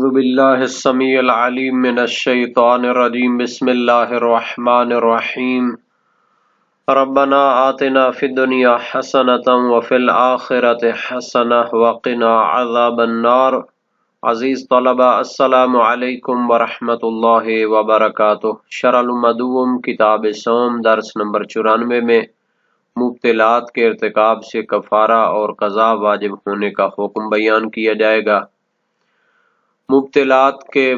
باللہ السمیع العلیم من الشیطان الرجیم بسم اللہ الرحمن الرحیم ربنا آتنا فی الدنیا حسنۃ وفی الآخرۃ حسنۃ وقنا عذاب النار۔ عزیز طلبہ السلام علیکم ورحمۃ اللہ وبرکاتہ۔ شرح المدوم کتاب صوم درس نمبر 94 میں مبتلات کے ارتکاب سے کفارہ اور قضا واجب ہونے کا حکم بیان کیا جائے گا۔ مبتلات کے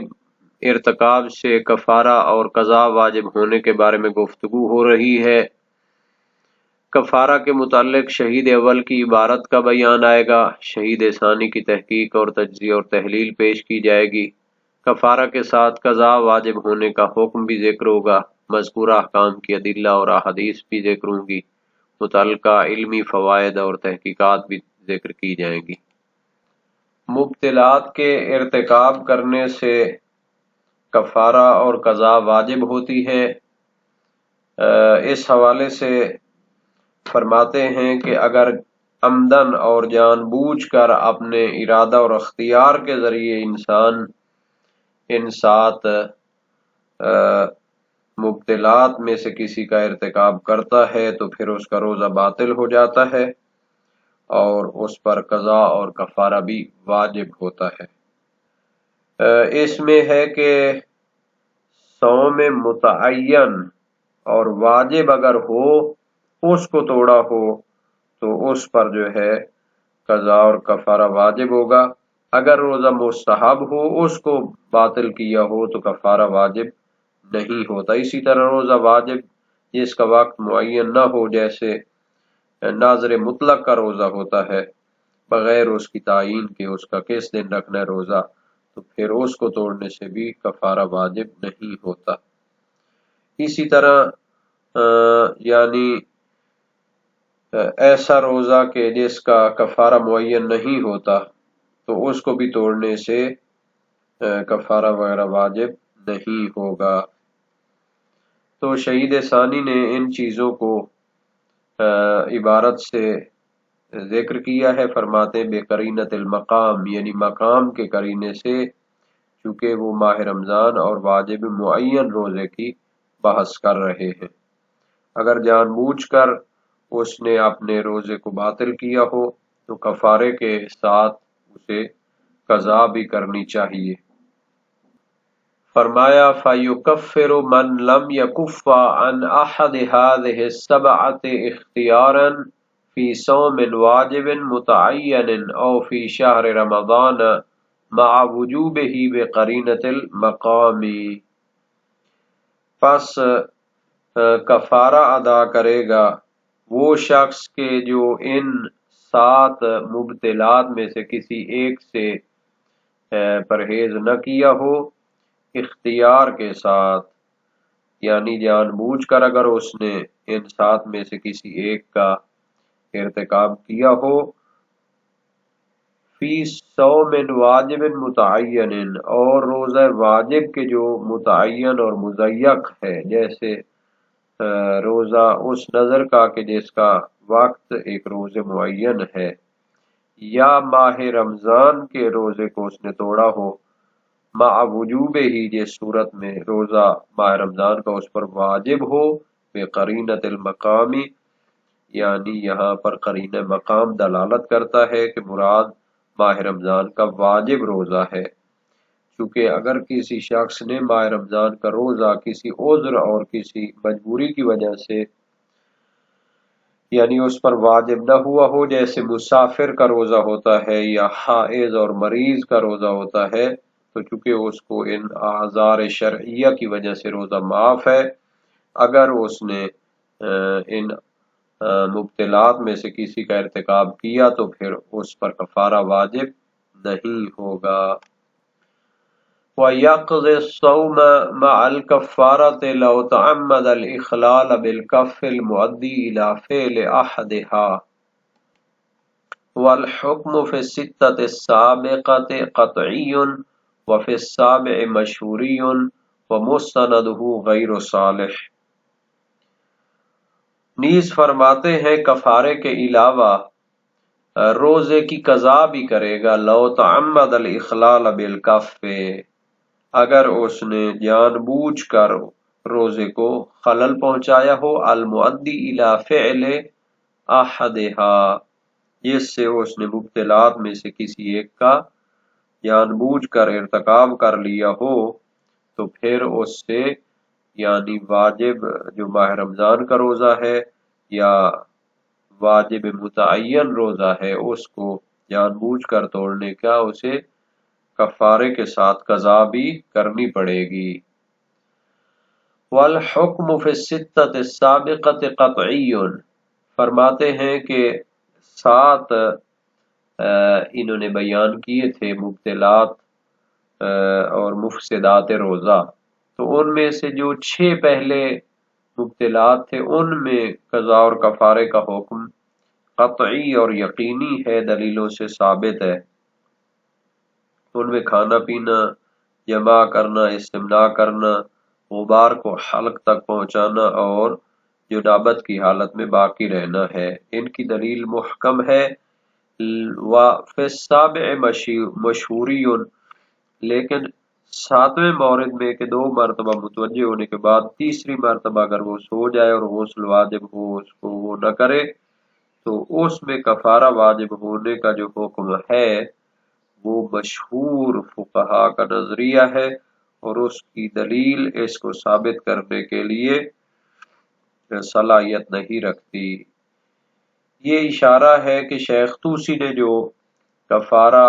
ارتکاب سے کفارہ اور قضا واجب ہونے کے بارے میں گفتگو ہو رہی ہے۔ کفارہ کے متعلق شہید اول کی عبارت کا بیان آئے گا، شہید ثانی کی تحقیق اور تجزیہ اور تحلیل پیش کی جائے گی۔ کفارہ کے ساتھ قضا واجب ہونے کا حکم بھی ذکر ہوگا، مذکورہ احکام کی ادلہ اور احادیث بھی ذکر ہوں گی، متعلقہ علمی فوائد اور تحقیقات بھی ذکر کی جائیں گی۔ مبتلات کے ارتکاب کرنے سے کفارہ اور قضا واجب ہوتی ہے۔ اس حوالے سے فرماتے ہیں کہ اگر عمدن اور جان بوجھ کر اپنے ارادہ اور اختیار کے ذریعے انسان ان 7 مبتلات میں سے کسی کا ارتکاب کرتا ہے تو پھر اس کا روزہ باطل ہو جاتا ہے اور اس پر قضا اور کفارہ بھی واجب ہوتا ہے۔ اس میں ہے کہ صوم متعین اور واجب اگر ہو، اس کو توڑا ہو تو اس پر جو ہے قضا اور کفارہ واجب ہوگا۔ اگر روزہ مستحب ہو، اس کو باطل کیا ہو تو کفارہ واجب نہیں ہوتا۔ اسی طرح روزہ واجب جس کا وقت معین نہ ہو، جیسے ناظر مطلق کا روزہ ہوتا ہے بغیر اس کی تعین کے اس کا کس دن رکھنا ہے روزہ، تو پھر اس کو توڑنے سے بھی کفارہ واجب نہیں ہوتا۔ اسی طرح یعنی ایسا روزہ کہ جس کا کفارہ معین نہیں ہوتا تو اس کو بھی توڑنے سے کفارہ وغیرہ واجب نہیں ہوگا۔ تو شہید ثانی نے ان چیزوں کو عبارت سے ذکر کیا ہے، فرماتے ہیں بے قرینۃ المقام، یعنی مقام کے قرینے سے، چونکہ وہ ماہ رمضان اور واجب معین روزے کی بحث کر رہے ہیں۔ اگر جان بوجھ کر اس نے اپنے روزے کو باطل کیا ہو تو کفارے کے ساتھ اسے قضا بھی کرنی چاہیے۔ فرمایا فَيُكَفِّرُ مَن لَّمْ يَكُفَّ عَنْ أَحَدِ هَٰذِهِ السَّبْعَةِ اخْتِيارًا فِي صَوْمٍ وَاجِبٍ مُتَعَيَّنٍ أَوْ فِي شَهْرِ رَمَضَانَ مَعَ وُجُوبِهِ بِقَرِينَةِ الْمَقَامِ۔ پس کفارہ ادا کرے گا وہ شخص کہ جو ان 7 مبتلات میں سے کسی ایک سے پرہیز نہ کیا ہو اختیار کے ساتھ، یعنی جان بوجھ کر اگر اس نے ان 7 میں سے کسی ایک کا ارتکاب کیا ہو، فی صوم واجب متعین، اور روزہ واجب کے جو متعین اور مضیق ہے، جیسے روزہ اس نظر کا کہ جس کا وقت ایک روزے معین ہے، یا ماہ رمضان کے روزے کو اس نے توڑا ہو، مع وجوب ہی جس صورت میں روزہ ماہ رمضان کا اس پر واجب ہو، بقرینۃ المقامی، یعنی یہاں پر قرینہ مقام دلالت کرتا ہے کہ مراد ماہ رمضان کا واجب روزہ ہے، چونکہ اگر کسی شخص نے ماہ رمضان کا روزہ کسی عذر اور کسی مجبوری کی وجہ سے یعنی اس پر واجب نہ ہوا ہو، جیسے مسافر کا روزہ ہوتا ہے یا حائض اور مریض کا روزہ ہوتا ہے، تو چونکہ اس کو ان اعذار شرعیہ کی وجہ سے روزہ معاف ہے، اگر اس نے ان مبتلات میں سے کسی کا ارتکاب کیا تو پھر اس پر کفارہ واجب نہیں ہوگا۔ وَيَقْضِي الصَّوْمَ مَعَ الْكَفَّارَةِ لَوْ تَعَمَّدَ الْإِخْلَالَ بِالْكَفِّ الْمُؤَدِّي إِلَى فِعْلِ أَحَدِهَا، وَالْحُكْمُ فِي السِّتَّةِ السَّابِقَةِ قَطْعِيٌّ وَفِي السَّابِعِ مَشْهُورِيٌّ وَمُسْتَنَدُهُ غَيْرُ صَالِحٍ۔ نیز فرماتے ہیں کفارے کے علاوہ روزے کی قضا بھی کرے گا لو تعمد الاخلال بالکف، اگر اس نے جان بوجھ کر روزے کو خلل پہنچایا ہو، المؤدی الی فعل احدہا، جس سے اس نے مبتلات میں سے کسی ایک کا جان بوجھ کر ارتکاب کر لیا ہو، تو پھر اس سے یعنی واجب جو ماہ رمضان کا روزہ ہے یا واجب متعین روزہ ہے اس کو جان بوجھ کر توڑنے کا اسے کفارے کے ساتھ قضا بھی کرنی پڑے گی۔ والحکم فی الستۃ السابقۃ قطعی، فرماتے ہیں کہ 7 انہوں نے بیان کیے تھے مبتلات اور مفسدات روزہ، تو ان میں سے جو 6 پہلے مبتلات تھے ان میں قضا اور کفارے کا حکم قطعی اور یقینی ہے، دلیلوں سے ثابت ہے۔ ان میں کھانا پینا، جمع کرنا، استمناء کرنا، غبار کو حلق تک پہنچانا اور جنابت کی حالت میں باقی رہنا ہے، ان کی دلیل محکم ہے۔ وفی السابع مشہوری، لیکن 7ویں مورد میں کہ 2 مرتبہ متوجہ ہونے کے بعد تیسری مرتبہ اگر وہ سو جائے اور غسل واجب ہو اس کو وہ نہ کرے، تو اس میں کفارہ واجب ہونے کا جو حکم ہے وہ مشہور فقہا کا نظریہ ہے، اور اس کی دلیل اس کو ثابت کرنے کے لیے صلاحیت نہیں رکھتی۔ یہ اشارہ ہے کہ شیخ طوسی نے جو کفارہ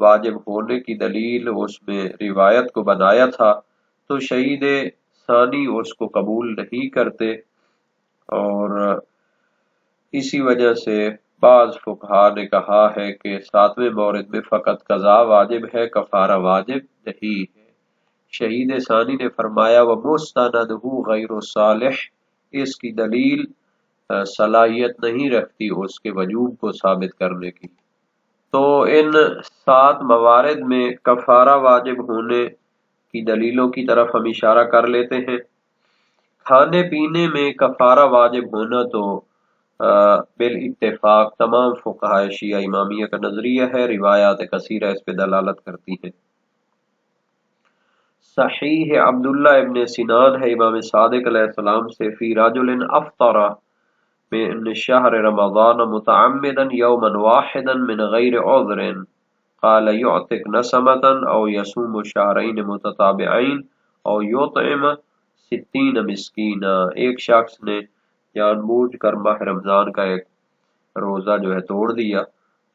واجب ہونے کی دلیل اس میں روایت کو بنایا تھا، تو شہید ثانی اس کو قبول نہیں کرتے، اور اسی وجہ سے بعض فقہا نے کہا ہے کہ 7ویں مورد میں فقط قضا واجب ہے، کفارہ واجب نہیں ہے۔ شہید ثانی نے فرمایا وَمُسْتَنَدُهُ غَيْرُ صالح، اس کی دلیل صلاحیت نہیں رکھتی اس کے وجوب کو ثابت کرنے کی۔ تو ان 7 موارد میں کفارہ واجب ہونے کی دلیلوں کی طرف ہم اشارہ کر لیتے ہیں۔ کھانے پینے میں کفارہ واجب ہونا تو بالاتفاق تمام فقہاء شیعہ امامیہ کا نظریہ ہے، روایات کثیرہ اس پہ دلالت کرتی ہیں۔ صحیح عبداللہ ابن سنان ہے امام صادق علیہ السلام سے، فی رجل افطر من شہر رمضان متعمدا یوما واحدا من غیر عذر، قال یعتق نسمتا او یصوم شہرین متتابعین او یطعم 60 مسکینا۔ ایک شخص نے جان بوجھ کر ماہ رمضان کا ایک روزہ جو ہے توڑ دیا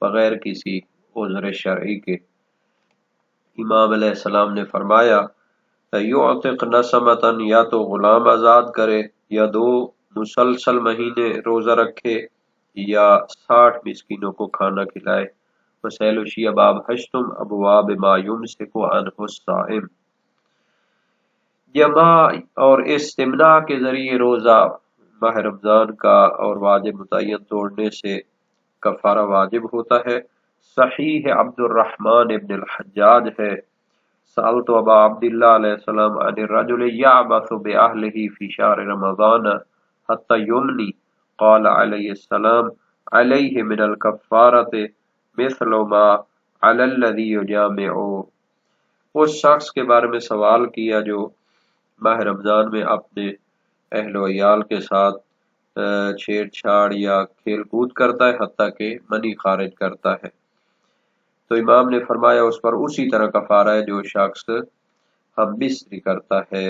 بغیر کسی عذر شرعی کے۔ امام علیہ السلام نے فرمایا یعتق نسمتا، یا تو غلام آزاد کرے، یا 2 مسلسل مہینے روزہ رکھے، یا 60 مسکینوں کو کھانا کھلائے۔ مسائل الشیعہ باب 8 ابواب ما یمسک عنہ الصائم۔ جماع اور استمناء کے ذریعے روزہ ماہ رمضان کا اور واجب متعین توڑنے سے کفارہ واجب ہوتا ہے۔ صحیح عبد الرحمن ابن الحجاج ہے، سألت ابا عبداللہ علیہ السلام عن الرجل یعبث بأہلہ فی شہر رمضان حتی یمنی، قال علیہ السلام علیہ من الکفارۃ مثل ما علی الذی یجامع۔ اس شخص کے بارے میں سوال کیا جو ماہ رمضان میں اپنے اہل و عیال کے ساتھ چھیڑ چھاڑ یا کھیل کود کرتا ہے حتیٰ کہ منی خارج کرتا ہے، تو امام نے فرمایا اس پر اسی طرح کفارہ ہے جو شخص ہم بستری کرتا ہے۔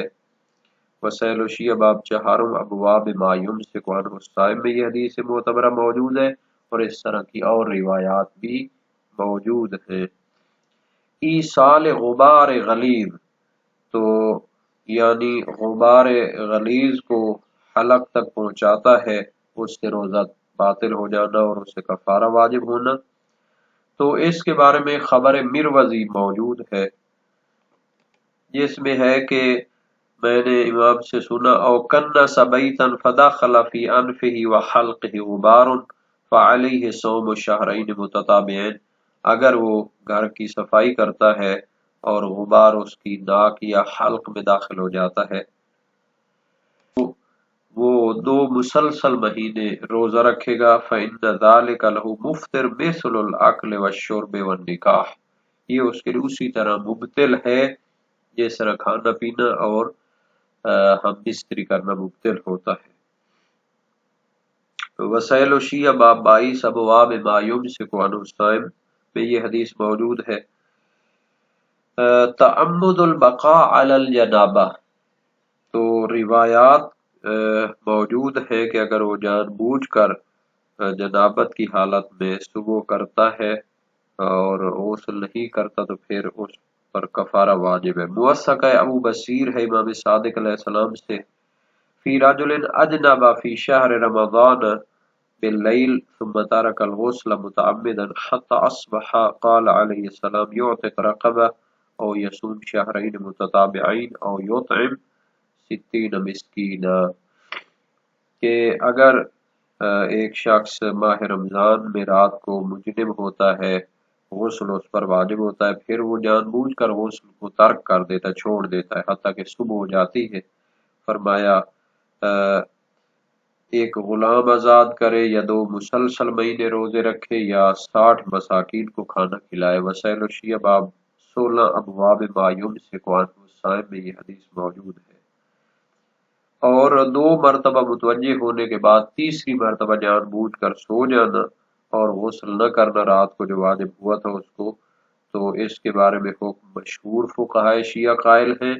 وسائل الشیعہ باب 4 ابواب ما یمسک عنہ الصائم میں یہ حدیث معتبرہ موجود ہے، اور اس طرح کی اور روایات بھی موجود ہیں۔ ایصال غبار غلیظ، تو یعنی غبار غلیظ کو حلق تک پہنچاتا ہے، اس سے روزہ باطل ہو جانا اور اس سے کفارہ واجب ہونا۔ تو اس کے بارے میں خبر مروزی موجود ہے، جس میں ہے کہ میں نے امام سے سنا او کنس بیتا فدخل فی انفہ وحلقہ غبار فعلیہ صوم شہرین متتابعین، اگر وہ گھر کی صفائی کرتا ہے اور غبار اس کی ناک یا حلق میں داخل ہو جاتا ہے، وہ 2 مسلسل مہینے روزہ رکھے گا فإن ذلك له مفطر مثل الاکل والشرب والنکاح، یہ اس کے لیے اسی طرح مبتل ہے جس طرح کھانا پینا اور ہم بستری کرنا مبتل ہوتا ہے۔ وسائل الشیعہ باب 22 ابواب ما یمسک عنہ الصائم میں یہ حدیث موجود ہے۔ تعمد البقاء علی الجنابہ، تو روایات موجود ہے کہ اگر وہ جان بوجھ کر جنابت کی حالت میں صبح کرتا ہے اور غسل نہیں کرتا تو پھر اس پر کفارہ واجب ہے۔ موثق ہے ابو بصیر ہے امام صادق علیہ السلام سے، فی رجل اجنب فی شہر رمضان باللیل ثم ترک الغسل متعمدا حتى اصبح قال علیہ السلام یعتق رقبہ او یصوم شہرین متتابعین او یطعم 60 مسکینہ، کہ اگر ایک شخص ماہ رمضان میں رات کو مجنب ہوتا ہے، غسل اس پر واجب ہوتا ہے، پھر وہ جان بوجھ کر غسل کو ترک کر دیتا ہے، چھوڑ دیتا ہے حتیٰ کہ صبح ہو جاتی ہے، فرمایا ایک غلام آزاد کرے یا 2 مسلسل مہینے روزے رکھے یا 60 مساکین کو کھانا کھلائے۔ وسائل الشیعہ باب 16 ابواب ما یمسک عنہ الصائم میں یہ حدیث موجود ہے۔ اور 2 مرتبہ متوجہ ہونے کے بعد تیسری مرتبہ جان بوجھ کر سو جانا اور غسل نہ کرنا رات کو جو واجب ہوا تھا اس کو، تو اس کے بارے میں حکم مشہور فقہائے شیعہ قائل ہیں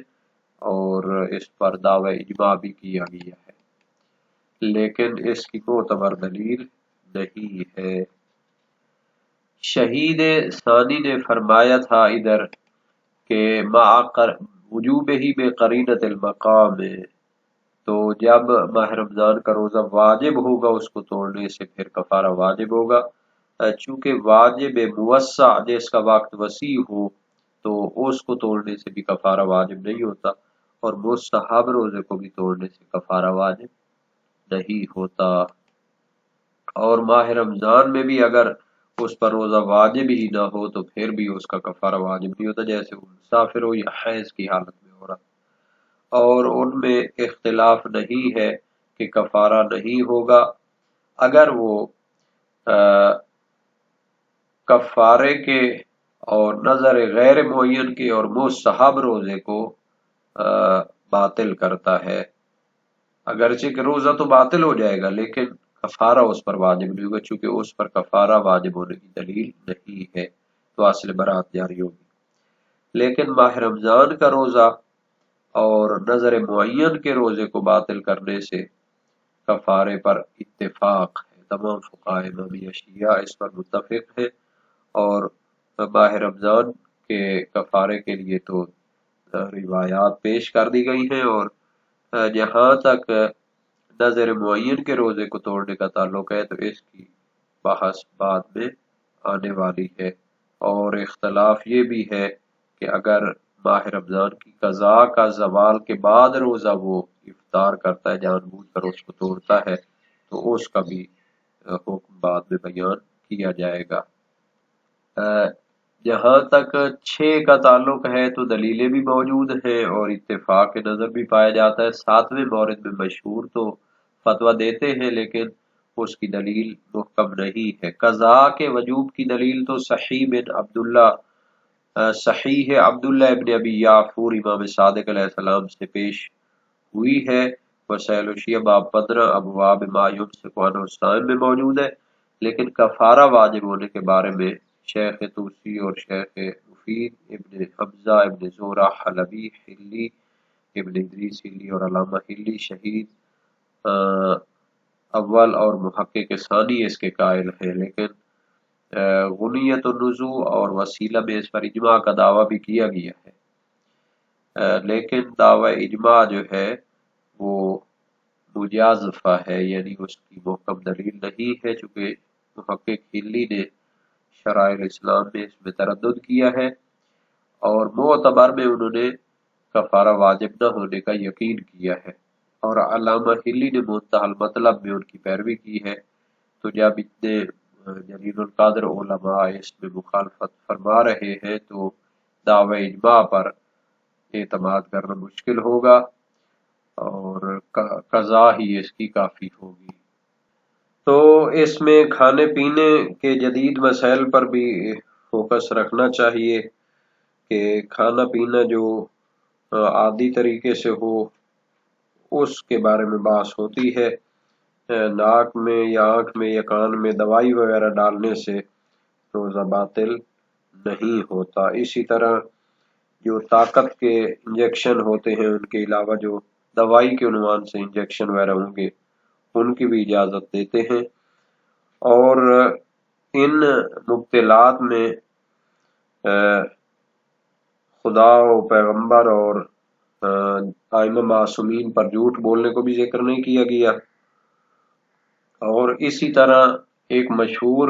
اور اس پر دعوی اجماع بھی کیا گیا ہے، لیکن اس کی معتبر دلیل نہیں ہے۔ شہید ثانی نے فرمایا تھا ادھر کہ وجوب ہی بے قرینت المقام، تو جب ماہ رمضان کا روزہ واجب ہوگا اس کو توڑنے سے پھر کفارہ واجب ہوگا، چونکہ واجب موسع جس کا وقت وسیع ہو تو اس کو توڑنے سے بھی کفارہ واجب نہیں ہوتا، اور مستحب روزے کو بھی توڑنے سے کفارہ واجب نہیں ہوتا۔ اور ماہ رمضان میں بھی اگر اس پر روزہ واجب ہی نہ ہو تو پھر بھی اس کا کفارہ واجب نہیں ہوتا، جیسے وہ مسافر ہو یا حیض کی حالت میں ہو رہا۔ اور ان میں اختلاف نہیں ہے کہ کفارہ نہیں ہوگا اگر وہ کفارے کے اور نظر غیر معین کے اور مستحب روزے کو باطل کرتا ہے، اگرچہ کہ روزہ تو باطل ہو جائے گا لیکن کفارہ اس پر واجب نہیں ہوگا، چونکہ اس پر کفارہ واجب ہونے کی دلیل نہیں ہے، تو اصل برات جاری ہوگی۔ لیکن ماہ رمضان کا روزہ اور نظر معین کے روزے کو باطل کرنے سے کفارے پر اتفاق ہے، تمام فقہائے امامیہ شیعہ اس پر متفق ہے، اور ماہ رمضان کے کفارے کے لیے تو روایات پیش کر دی گئی ہیں، اور جہاں تک نظر معین کے روزے کو توڑنے کا تعلق ہے تو اس کی بحث بعد میں آنے والی ہے، اور اختلاف یہ بھی ہے کہ اگر ماہ رمضان کی قضاء کا زوال کے بعد روزہ وہ افطار کرتا ہے، جان بوجھ کر اس کو توڑتا ہے، تو اس کا بھی حکم بعد میں بیان کیا جائے گا۔ جہاں تک 6 کا تعلق ہے تو دلیلیں بھی موجود ہیں اور اتفاق نظر بھی پایا جاتا ہے۔ 7ویں مورد میں مشہور تو فتویٰ دیتے ہیں لیکن اس کی دلیل محکم نہیں ہے۔ قضاء کے وجوب کی دلیل تو صحیح عبداللہ ابن ابی یعفور امام صادق علیہ السلام سے پیش ہوئی ہے۔ وسائل الشیعہ باب 15 ابواب ما یمسک عنہ الصائم میں موجود ہے، لیکن کفارہ واجب ہونے کے بارے میں شیخ توسی اور شیخ مفید ابن حمزہ ابن زورہ حلبی حلی ابن ادریس حلی اور علامہ حلی شہید اول اور محقق ثانی اس کے قائل ہیں، لیکن غنیت النزوع اور وسیلہ میں اس پر اجماع کا دعویٰ بھی کیا گیا ہے، لیکن دعوی اجماع جو ہے وہ مجازفہ ہے، یعنی اس کی محکم دلیل نہیں ہے، چونکہ محقق حلی نے شرائع الاسلام میں اس میں تردد کیا ہے، اور معتبر میں انہوں نے کفارہ واجب نہ ہونے کا یقین کیا ہے، اور علامہ حلی نے منتہی المطلب میں ان کی پیروی کی ہے۔ تو جب اتنے جلیل القدر علماء اس میں مخالفت فرما رہے ہیں تو دعوی اجماع پر اعتماد کرنا مشکل ہوگا، اور قضا ہی اس کی کافی ہوگی۔ تو اس میں کھانے پینے کے جدید مسائل پر بھی فوکس رکھنا چاہیے کہ کھانا پینا جو عادی طریقے سے ہو اس کے بارے میں بحث ہوتی ہے۔ ناک میں یا آنکھ میں یا کان میں دوائی وغیرہ ڈالنے سے روزہ باطل نہیں ہوتا۔ اسی طرح جو طاقت کے انجیکشن ہوتے ہیں ان کے علاوہ جو دوائی کے عنوان سے انجیکشن وغیرہ ہوں گے ان کی بھی اجازت دیتے ہیں، اور ان مبتلات میں خدا و پیغمبر اور ائمہ معصومین پر جھوٹ بولنے کو بھی ذکر نہیں کیا گیا۔ اور اسی طرح ایک مشہور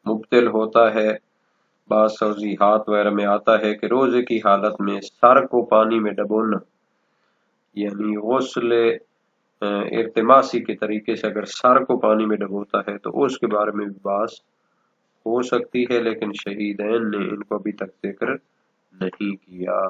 مبتل ہوتا ہے، بعض توضیحات وغیرہ میں آتا ہے کہ روزے کی حالت میں سر کو پانی میں ڈبونا، یعنی غسل ارتماسی کے طریقے سے اگر سر کو پانی میں ڈبوتا ہے تو اس کے بارے میں بھی بحث ہو سکتی ہے، لیکن شہیدین نے ان کو ابھی تک ذکر نہیں کیا۔